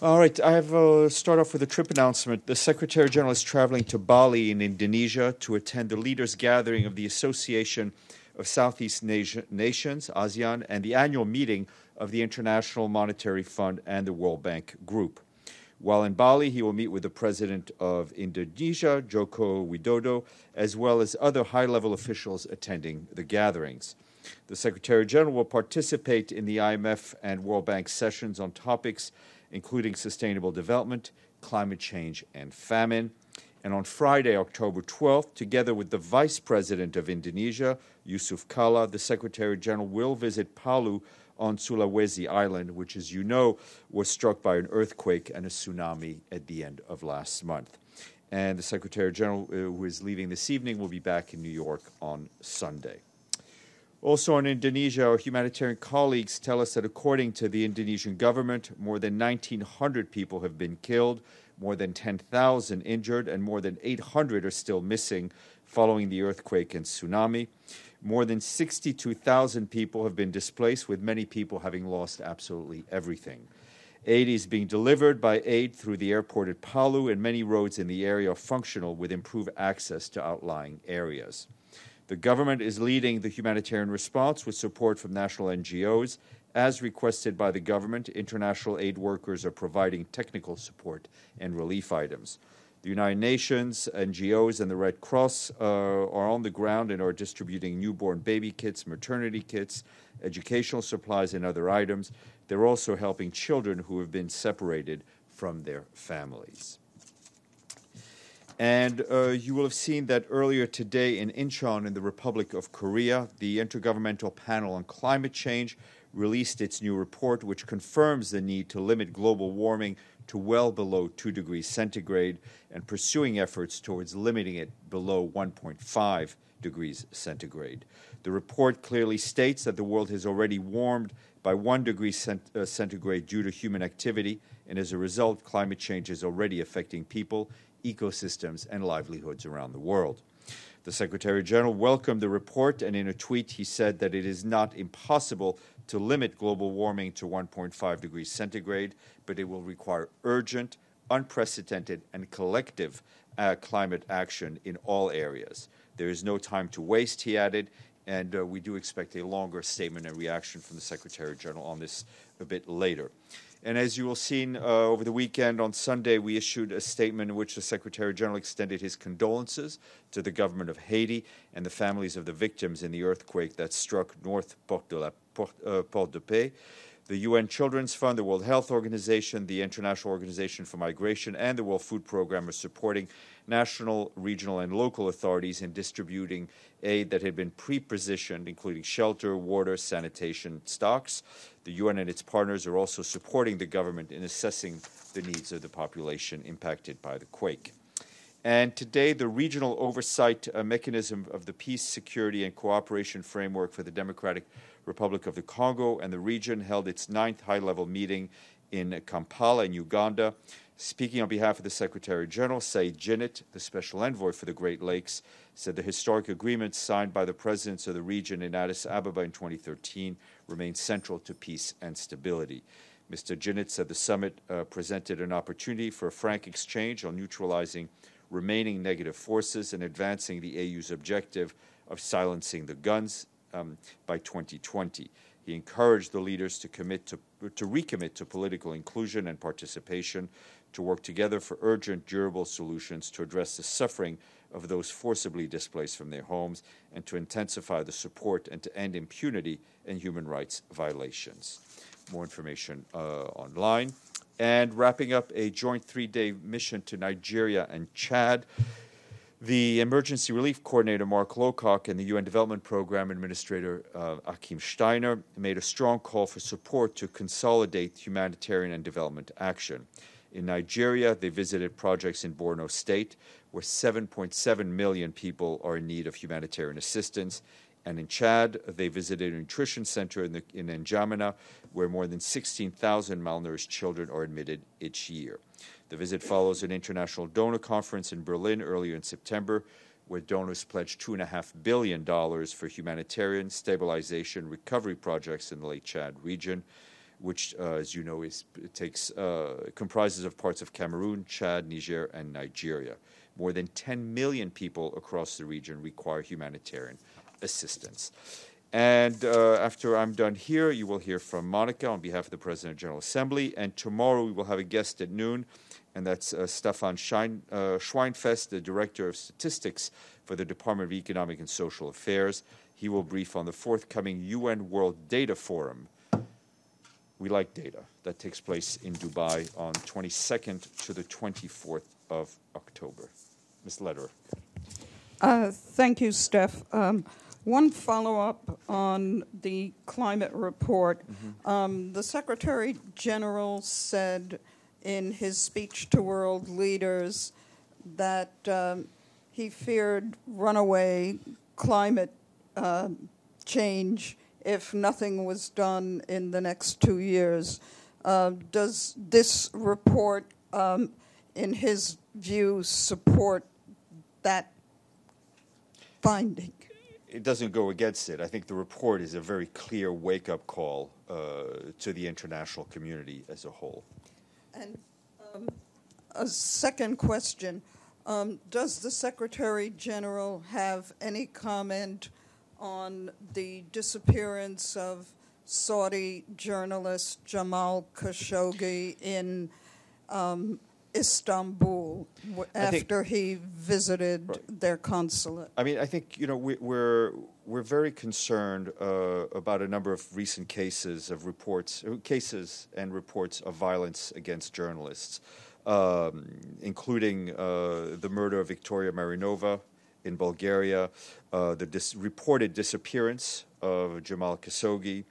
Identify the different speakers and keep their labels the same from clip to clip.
Speaker 1: All right, I have start off with a trip announcement. The Secretary General is traveling to Bali in Indonesia to attend the leaders' gathering of the Association of Southeast Nations, ASEAN, and the annual meeting of the International Monetary Fund and the World Bank Group. While in Bali, he will meet with the President of Indonesia, Joko Widodo, as well as other high-level officials attending the gatherings. The Secretary General will participate in the IMF and World Bank sessions on topics including sustainable development, climate change, and famine. And on Friday, October 12th, together with the Vice President of Indonesia, Yusuf Kala, the Secretary General will visit Palu on Sulawesi Island, which, as you know, was struck by an earthquake and a tsunami at the end of last month. And the Secretary General, who is leaving this evening, will be back in New York on Sunday. Also in Indonesia, our humanitarian colleagues tell us that according to the Indonesian government, more than 1,900 people have been killed, more than 10,000 injured, and more than 800 are still missing following the earthquake and tsunami. More than 62,000 people have been displaced, with many people having lost absolutely everything. Aid is being delivered by aid through the airport at Palu, and many roads in the area are functional with improved access to outlying areas. The government is leading the humanitarian response with support from national NGOs. As requested by the government, international aid workers are providing technical support and relief items. The United Nations, NGOs, and the Red Cross are on the ground and are distributing newborn baby kits, maternity kits, educational supplies, and other items. They're also helping children who have been separated from their families. And you will have seen that earlier today in Incheon in the Republic of Korea, the Intergovernmental Panel on Climate Change released its new report, which confirms the need to limit global warming to well below 2 degrees centigrade and pursuing efforts towards limiting it below 1.5 degrees centigrade. The report clearly states that the world has already warmed by 1 degree centigrade due to human activity, and as a result, climate change is already affecting people, ecosystems, and livelihoods around the world. The Secretary General welcomed the report, and in a tweet he said that it is not impossible to limit global warming to 1.5 degrees centigrade, but it will require urgent, unprecedented, and collective climate action in all areas. There is no time to waste, he added, and we do expect a longer statement and reaction from the Secretary General on this a bit later. And as you will see over the weekend, on Sunday, we issued a statement in which the Secretary General extended his condolences to the government of Haiti and the families of the victims in the earthquake that struck North Port-de-Paix. The UN Children's Fund, the World Health Organization, the International Organization for Migration, and the World Food Program are supporting national, regional, and local authorities in distributing aid that had been pre-positioned, including shelter, water, sanitation, stocks. The UN and its partners are also supporting the government in assessing the needs of the population impacted by the quake. And today, the Regional Oversight Mechanism of the Peace, Security, and Cooperation Framework for the Democratic Republic of the Congo and the region held its 9th high-level meeting in Kampala in Uganda. Speaking on behalf of the Secretary General, Said Djinnit, the Special Envoy for the Great Lakes, said the historic agreements signed by the presidents of the region in Addis Ababa in 2013 remain central to peace and stability. Mr. Djinnit said the summit presented an opportunity for a frank exchange on neutralizing remaining negative forces and advancing the AU's objective of silencing the guns by 2020. He encouraged the leaders to recommit to political inclusion and participation, to work together for urgent, durable solutions to address the suffering of those forcibly displaced from their homes, and to intensify the support and to end impunity and human rights violations. More information online. And wrapping up a joint 3-day mission to Nigeria and Chad, the Emergency Relief Coordinator, Mark Lowcock, and the UN Development Program Administrator, Achim Steiner, made a strong call for support to consolidate humanitarian and development action. In Nigeria, they visited projects in Borno State, where 7.7 million people are in need of humanitarian assistance. And in Chad, they visited a nutrition center in N'Djamena, where more than 16,000 malnourished children are admitted each year. The visit follows an international donor conference in Berlin earlier in September, where donors pledged $2.5 billion for humanitarian stabilization recovery projects in the Lake Chad region. which, as you know, comprises of parts of Cameroon, Chad, Niger, and Nigeria. More than 10 million people across the region require humanitarian assistance. And after I'm done here, you will hear from Monica on behalf of the President of the General Assembly. And tomorrow we will have a guest at noon, and that's Stéphane Schweinfest, the Director of Statistics for the Department of Economic and Social Affairs. He will brief on the forthcoming UN World Data Forum. We like data. That takes place in Dubai on 22nd to the 24th of October. Ms. Lederer.
Speaker 2: Thank you, Steph. One follow-up on the climate report. The Secretary General said in his speech to world leaders that he feared runaway climate change if nothing was done in the next 2 years. Does this report, in his view, support that finding?
Speaker 1: It doesn't go against it. I think the report is a very clear wake-up call to the international community as a whole.
Speaker 2: And a second question. Does the Secretary General have any comment on the disappearance of Saudi journalist Jamal Khashoggi in Istanbul after he visited their consulate?
Speaker 1: I mean, I think we're very concerned about a number of recent cases and reports of violence against journalists, including the murder of Victoria Marinova in Bulgaria, the reported disappearance of Jamal Khashoggi,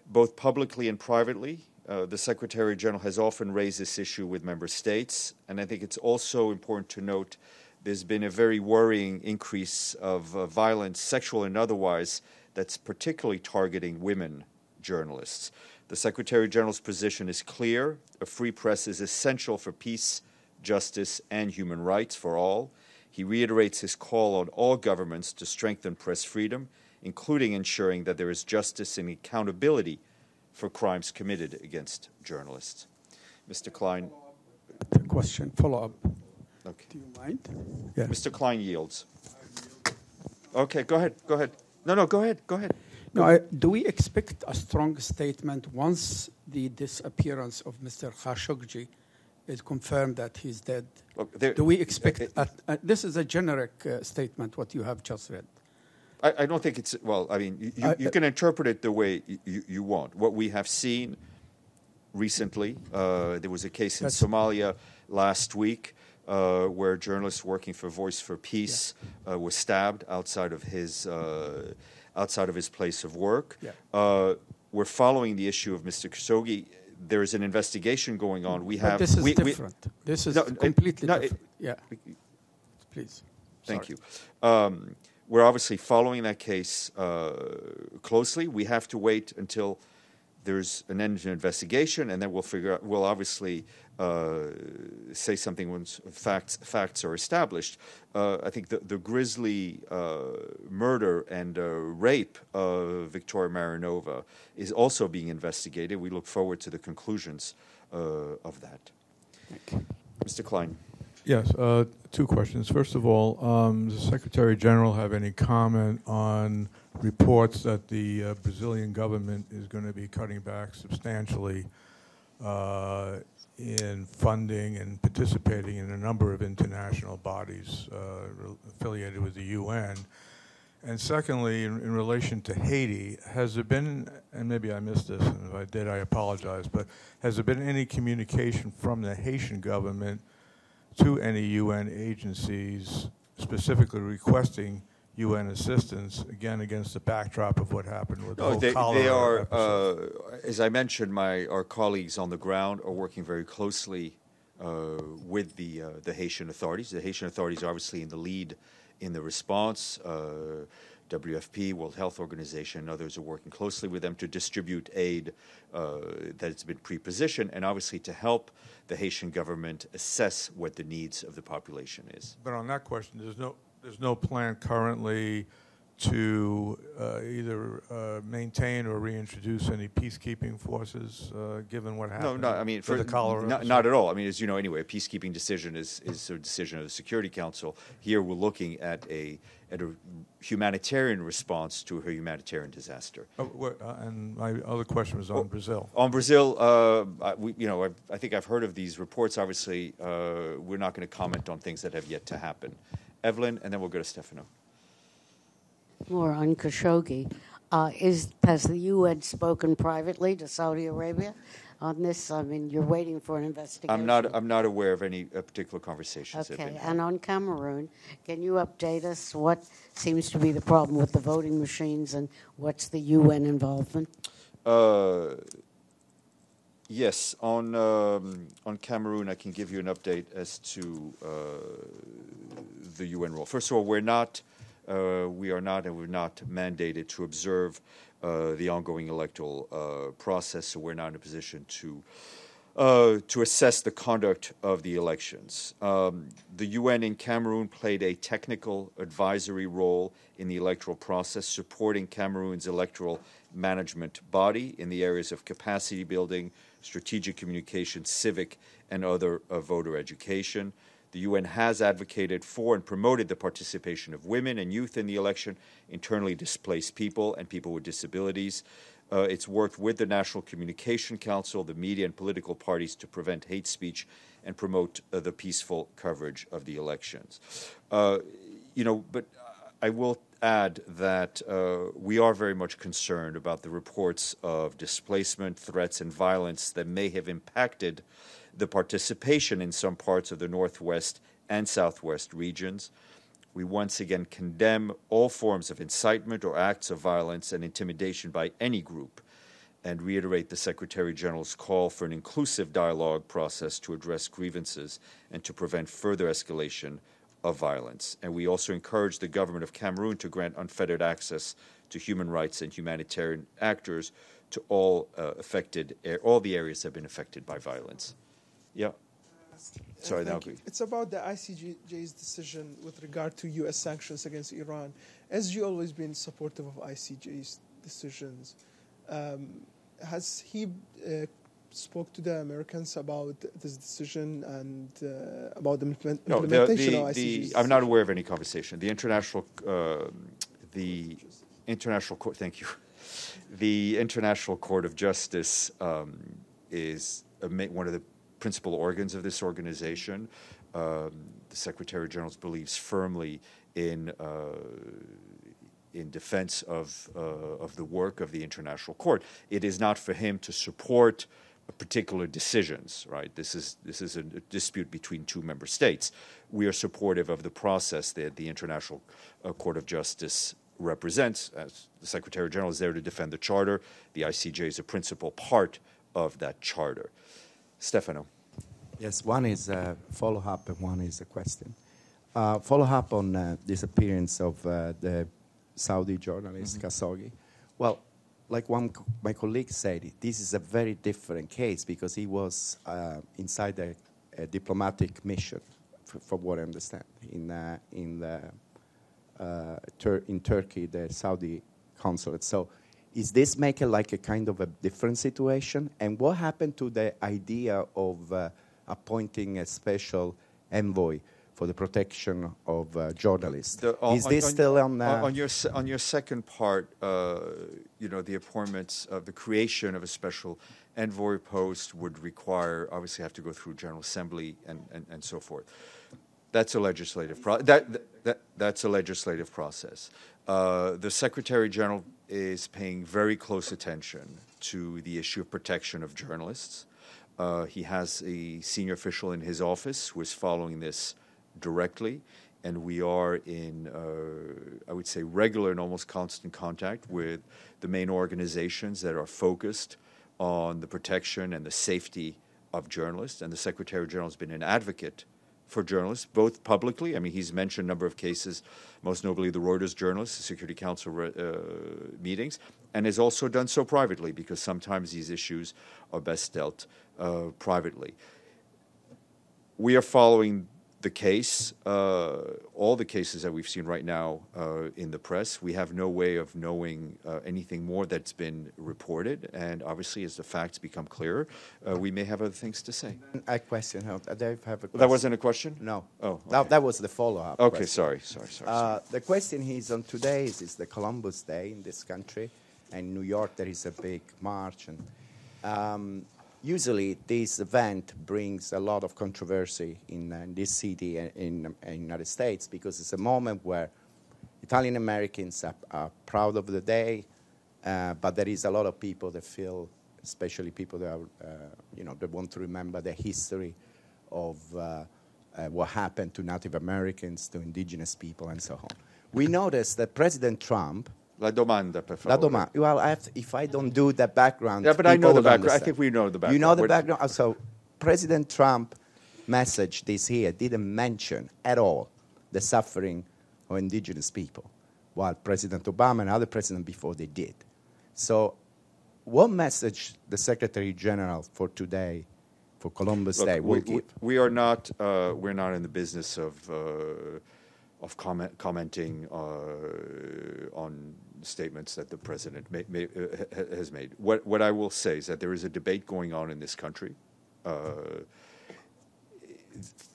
Speaker 1: both publicly and privately. The Secretary General has often raised this issue with member states, and I think it's also important to note there's been a very worrying increase of violence, sexual and otherwise, that's particularly targeting women journalists. The Secretary General's position is clear. A free press is essential for peace, justice, and human rights for all. He reiterates his call on all governments to strengthen press freedom, including ensuring that there is justice and accountability for crimes committed against journalists. Mr. Klein.
Speaker 3: Follow-up.
Speaker 1: Okay.
Speaker 3: Do you mind? Yeah.
Speaker 1: Mr. Klein yields. Okay, go ahead. No, go ahead.
Speaker 3: No, do we expect a strong statement once the disappearance of Mr. Khashoggi is confirmed that he's dead?
Speaker 1: Look,
Speaker 3: do we expect... this is a generic statement, what you have just read.
Speaker 1: I don't think it's... Well, I mean, you can interpret it the way you want. What we have seen recently, there was a case in Somalia last week where a journalist working for Voice for Peace was stabbed outside of his place of work. Yeah. We're following the issue of Mr. Khashoggi. There is an investigation going on.
Speaker 3: This is different. This is completely different. Please.
Speaker 1: Thank you. We're obviously following that case closely. We have to wait until there's an end to an investigation, and then we'll obviously say something once facts are established. I think the grisly murder and rape of Victoria Marinova is also being investigated. We look forward to the conclusions of that.
Speaker 3: Thank you.
Speaker 1: Mr. Klein.
Speaker 4: Yes, two questions. First of all, does the Secretary General have any comment on reports that the Brazilian government is going to be cutting back substantially in funding and participating in a number of international bodies affiliated with the UN? And secondly, in relation to Haiti, has there been, and maybe I missed this, and if I did, I apologize, but has there been any communication from the Haitian government to any UN agencies specifically requesting UN assistance, again, against the backdrop of what happened with the whole cholera
Speaker 1: they are,
Speaker 4: episode?
Speaker 1: As I mentioned, our colleagues on the ground are working very closely with the Haitian authorities. The Haitian authorities are obviously in the lead in the response. WFP, World Health Organization, and others are working closely with them to distribute aid that's been pre-positioned, and obviously to help the Haitian government assess what the needs of the population is.
Speaker 4: But on that question, there's no plan currently to either maintain or reintroduce any peacekeeping forces, given what happened?
Speaker 1: No, I mean,
Speaker 4: for the cholera.
Speaker 1: Not at all. I mean, as you know, anyway, a peacekeeping decision is a decision of the Security Council. Here, we're looking at a humanitarian response to a humanitarian disaster.
Speaker 4: And my other question was on Brazil.
Speaker 1: On Brazil, I think I've heard of these reports. Obviously, we're not going to comment on things that have yet to happen. Evelyn, and then we'll go to Stefano.
Speaker 5: More on Khashoggi. Has the UN spoken privately to Saudi Arabia on this? I mean, you're waiting for an investigation.
Speaker 1: I'm not aware of any particular conversations.
Speaker 5: Okay, and on Cameroon, can you update us what seems to be the problem with the voting machines and what's the UN involvement?
Speaker 1: Yes, on Cameroon, I can give you an update as to the UN role. First of all, we're not mandated to observe the ongoing electoral process, so we're not in a position to assess the conduct of the elections. The UN in Cameroon played a technical advisory role in the electoral process, supporting Cameroon's electoral management body in the areas of capacity building, strategic communication, civic, and other voter education. The UN has advocated for and promoted the participation of women and youth in the election, internally displaced people, and people with disabilities. It's worked with the National Communication Council, the media, and political parties to prevent hate speech and promote the peaceful coverage of the elections. But I will add that we are very much concerned about the reports of displacement, threats, and violence that may have impacted the participation in some parts of the Northwest and Southwest regions. We once again condemn all forms of incitement or acts of violence and intimidation by any group, and reiterate the Secretary General's call for an inclusive dialogue process to address grievances and to prevent further escalation of violence. And we also encourage the government of Cameroon to grant unfettered access to human rights and humanitarian actors to all the areas that have been affected by violence. Yeah. Sorry, now.
Speaker 6: It's about the ICJ's decision with regard to U.S. sanctions against Iran. As you always been supportive of ICJ's decisions, has he spoke to the Americans about this decision and about the implementation of ICJ's?
Speaker 1: I'm not aware of any conversation. The international court. Thank you. The International Court of Justice is one of the principal organs of this organization. The Secretary General believes firmly in defense of the work of the International Court. It is not for him to support particular decisions, right? This is a dispute between two member states. We are supportive of the process that the International Court of Justice represents. As the Secretary General is there to defend the Charter, the ICJ is a principal part of that Charter. Stefano.
Speaker 7: Yes, one is a follow-up and one is a question. Follow-up on disappearance of the Saudi journalist Khashoggi. Well, like my colleague said, this is a very different case because he was inside a diplomatic mission, from what I understand, in Turkey, the Saudi consulate. So is this make it like a kind of a different situation? And what happened to the idea of appointing a special envoy for the protection of journalists? Is this still on
Speaker 1: your second part? The appointments of the creation of a special envoy post would require, obviously, have to go through General Assembly and so forth. That's a legislative that's a legislative process. The Secretary General is paying very close attention to the issue of protection of journalists. He has a senior official in his office who is following this directly, and we are in, I would say, regular and almost constant contact with the main organizations that are focused on the protection and the safety of journalists. And the Secretary General has been an advocate for journalists, both publicly. I mean, he's mentioned a number of cases, most notably the Reuters journalists, the Security Council meetings, and has also done so privately because sometimes these issues are best dealt privately. We are following the case, all the cases that we've seen right now in the press, we have no way of knowing anything more that's been reported. And obviously, as the facts become clearer, we may have other things to say.
Speaker 7: I question. Dave, have a question.
Speaker 1: That wasn't a question?
Speaker 7: No.
Speaker 1: Oh, okay.
Speaker 7: That was the follow-up.
Speaker 1: Okay,
Speaker 7: question.
Speaker 1: sorry.
Speaker 7: The question is on today is the Columbus Day in this country. And in New York, there is a big march. And usually, this event brings a lot of controversy in this city in the United States because it's a moment where Italian Americans are proud of the day, but there is a lot of people that feel, especially people that are, that want to remember the history of what happened to Native Americans, to indigenous people, and so on. We noticed that President Trump.
Speaker 1: La domanda, per favore.
Speaker 7: Well, if I don't do the background...
Speaker 1: Yeah, but I know the background.
Speaker 7: Understand.
Speaker 1: I think we know the background.
Speaker 7: You know the background? So President Trump's message this year didn't mention at all the suffering of indigenous people, while President Obama and other presidents before they did. So what message the Secretary General for today, for Columbus Day, will give?
Speaker 1: We're not in the business of commenting on statements that the president has made. What I will say is that there is a debate going on in this country.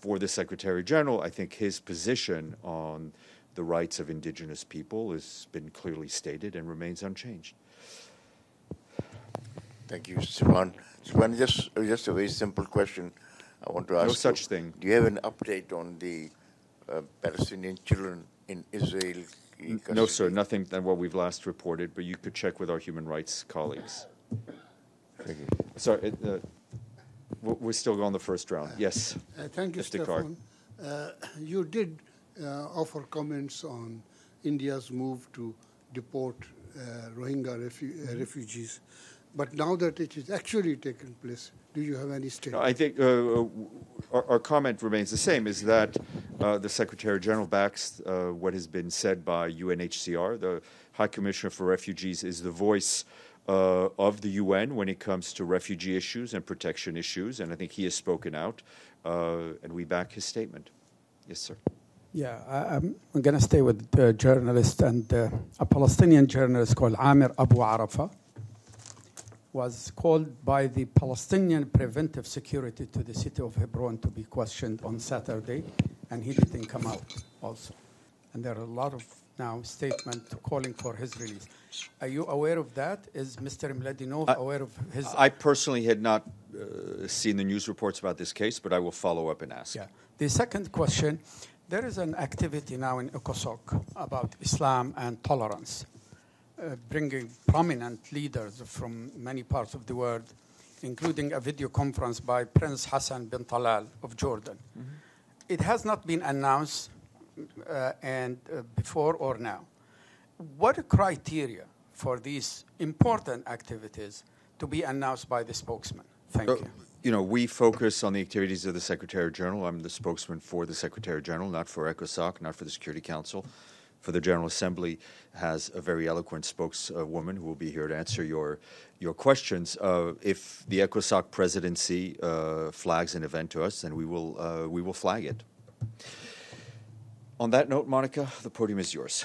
Speaker 1: For the Secretary General, I think his position on the rights of indigenous people has been clearly stated and remains unchanged.
Speaker 8: Thank you, Stéphane. Stéphane, just a very simple question I want to ask.
Speaker 1: No such thing.
Speaker 8: Do you have an update on the Palestinian children in Israel?
Speaker 1: No, sir, nothing than what we've last reported, but you could check with our human rights colleagues.
Speaker 8: Thank you.
Speaker 1: Sorry, we're still on the first round. Yes.
Speaker 9: Thank you, Stéphane. You did offer comments on India's move to deport Rohingya refugees. But now that it is actually taken place, do you have any statement?
Speaker 1: I think our comment remains the same, is that the Secretary General backs what has been said by UNHCR. The High Commissioner for Refugees is the voice of the UN when it comes to refugee issues and protection issues, and I think he has spoken out, and we back his statement. Yes, sir.
Speaker 3: Yeah, I'm going to stay with the journalist, and a Palestinian journalist called Amir Abu Arafa was called by the Palestinian Preventive Security to the city of Hebron to be questioned on Saturday, and he didn't come out also. And there are a lot of now statements calling for his release. Are you aware of that? Is Mr. Mladinov aware of his...
Speaker 1: I personally had not seen the news reports about this case, but I will follow up and ask.
Speaker 3: Yeah. The second question, there is an activity now in ECOSOC about Islam and tolerance. Bringing prominent leaders from many parts of the world, including a video conference by Prince Hassan bin Talal of Jordan. Mm-hmm. It has not been announced before or now. What are criteria for these important activities to be announced by the spokesman? Thank you.
Speaker 1: We focus on the activities of the Secretary General. I'm the spokesman for the Secretary General, not for ECOSOC, not for the Security Council. For the General Assembly has a very eloquent spokeswoman who will be here to answer your questions. If the ECOSOC presidency flags an event to us, then we will flag it. On that note, Monica, the podium is yours.